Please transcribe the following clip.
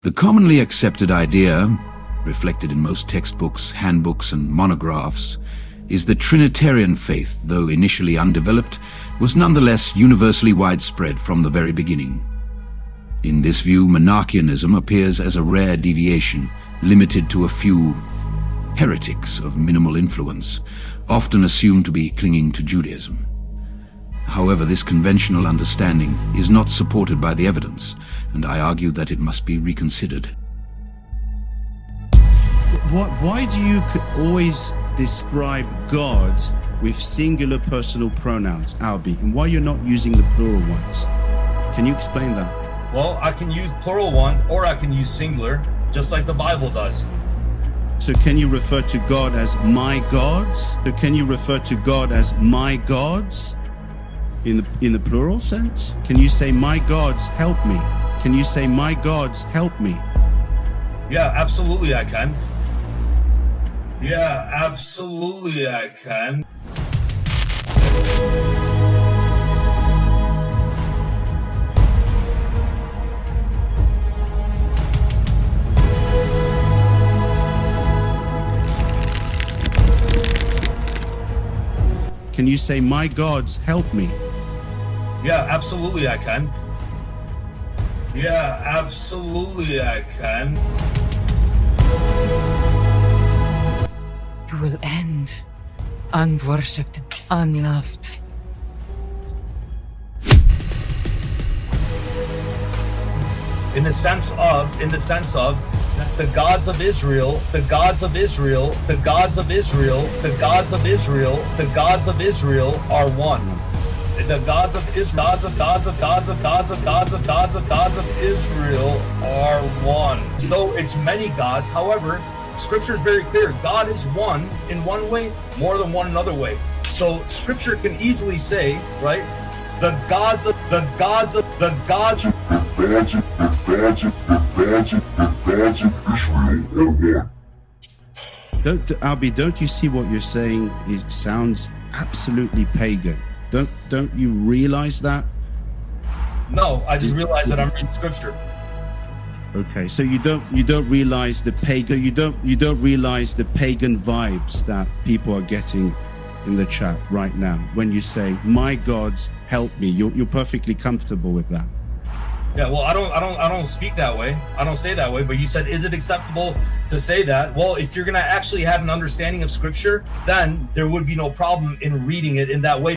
The commonly accepted idea, reflected in most textbooks, handbooks, and monographs, is that Trinitarian faith, though initially undeveloped, was nonetheless universally widespread from the very beginning. In this view, Monarchianism appears as a rare deviation, limited to a few heretics of minimal influence, often assumed to be clinging to Judaism. However, this conventional understanding is not supported by the evidence, and I argue that it must be reconsidered. Why do you always describe God with singular personal pronouns, Albee, and why you're not using the plural ones? Can you explain that? Well, I can use plural ones or I can use singular, just like the Bible does. So can you refer to God as my gods? So can you refer to God as my gods in the plural sense? Can you say my gods help me? Can you say my gods help me? Yeah, absolutely I can. Yeah, absolutely I can. Can you say my gods help me? Yeah, absolutely I can. Yeah, absolutely I can. You will end unworshipped, unloved. In the sense of the gods of Israel, the gods of Israel, the gods of Israel, the gods of Israel, the gods of Israel are one. The gods of Israel, gods of Israel are one. So it's many gods. However, Scripture is very clear. God is one in one way, more than one another way. So Scripture can easily say, right? The gods of Israel are one. Albee, don't you see what you're saying sounds absolutely pagan? Don't you realize that? No, I just realized that I'm reading Scripture. Okay, so you don't realize the pagan you don't realize the pagan vibes that people are getting in the chat right now when you say my gods help me. You're perfectly comfortable with that. Yeah, well, I don't speak that way. I don't say that way. But you said, is it acceptable to say that? Well, if you're gonna actually have an understanding of Scripture, then there would be no problem in reading it in that way.